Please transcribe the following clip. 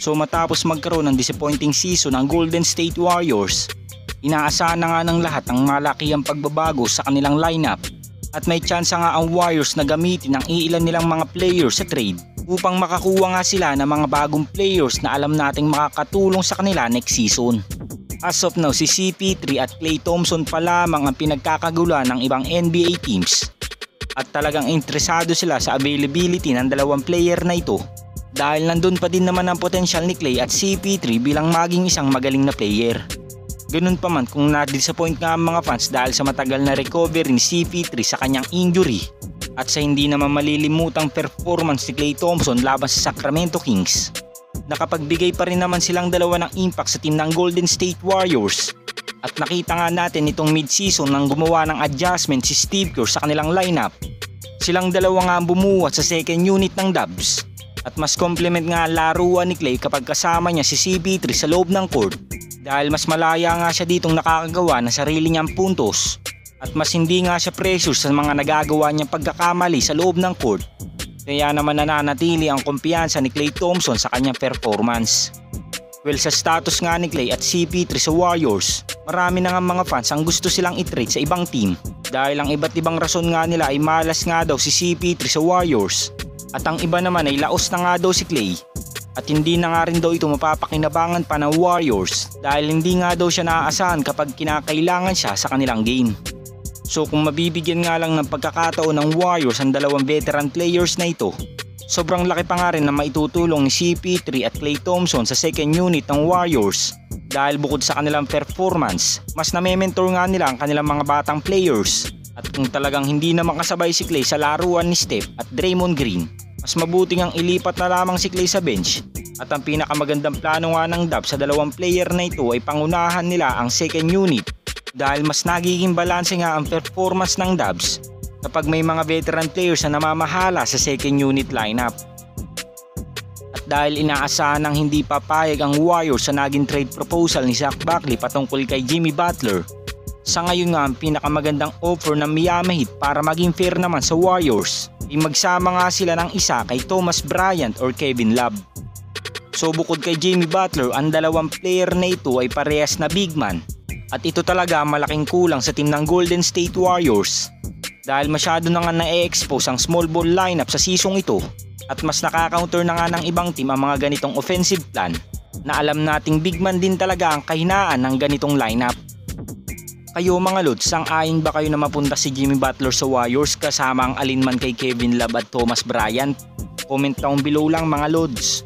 So matapos magkaroon ng disappointing season ang Golden State Warriors, inaasahan na nga ng lahat ang malakihang pagbabago sa kanilang lineup at may tsansa nga ang Warriors na gamitin ang iilan nilang mga players sa trade upang makakuha nga sila ng mga bagong players na alam nating makakatulong sa kanila next season. As of now, si CP3 at Klay Thompson pa lamang ang pinagkakagulan ng ibang NBA teams at talagang interesado sila sa availability ng dalawang player na ito dahil nandun pa din naman ang potensyal ni Klay at CP3 bilang maging isang magaling na player. Ganun pa man kung na-disappoint nga ang mga fans dahil sa matagal na recovery ni CP3 sa kanyang injury at sa hindi naman malilimutang performance ni Klay Thompson laban sa Sacramento Kings. Nakapagbigay pa rin naman silang dalawa ng impact sa team ng Golden State Warriors at nakita nga natin itong mid-season nang gumawa ng adjustment si Steve Kerr sa kanilang lineup. Silang dalawa nga ang bumuhat sa second unit ng Dubs at mas complement nga laruan ni Klay kapag kasama niya si CP3 sa loob ng court dahil mas malaya nga siya ditong nakakagawa ng sarili niyang puntos at mas hindi nga siya pressure sa mga nagagawa niyang pagkakamali sa loob ng court. Kaya naman nananatili ang kumpiyansa ni Klay Thompson sa kanyang performance. Well, sa status nga ni Klay at CP3 sa Warriors, marami na nga mga fans ang gusto silang i-trade sa ibang team dahil ang iba't ibang rason nga nila ay malas nga daw si CP3 sa Warriors at ang iba naman ay laos na nga daw si Klay at hindi na nga rin daw ito mapapakinabangan pa ng Warriors dahil hindi nga daw siya naaasahan kapag kinakailangan siya sa kanilang game. So kung mabibigyan nga lang ng pagkakataon ng Warriors ang dalawang veteran players na ito, sobrang laki pa nga rin na maitutulong ni CP3 at Klay Thompson sa second unit ng Warriors dahil bukod sa kanilang performance, mas na-mentor nga nila ang kanilang mga batang players at kung talagang hindi na makasabay si Klay sa laruan ni Steph at Draymond Green, mas mabuting ang ilipat na lamang si Klay sa bench at ang pinakamagandang plano nga ng Dubs sa dalawang player na ito ay pangunahan nila ang second unit dahil mas nagiging balanse nga ang performance ng Dubs kapag may mga veteran players na namamahala sa second unit lineup. At dahil inaasahan ng hindi papayag ang Warriors sa naging trade proposal ni Zach Buckley patungkol kay Jimmy Butler, sa ngayon nga ang pinakamagandang offer ng Miami Heat para maging fair naman sa Warriors ay magsama nga sila ng isa kay Thomas Bryant or Kevin Love. So bukod kay Jimmy Butler, ang dalawang player na ito ay parehas na big man at ito talaga malaking kulang sa team ng Golden State Warriors dahil masyado na nga na-expose ang small ball lineup sa season ito at mas nakaka-counter na nga ng ibang team ang mga ganitong offensive plan na alam nating big man din talaga ang kahinaan ng ganitong lineup. Kayo mga Lods, sang-ayon ba kayo na mapunta si Jimmy Butler sa Warriors kasama ang alinman kay Kevin Love at Thomas Bryant? Comment down below lang mga Lods.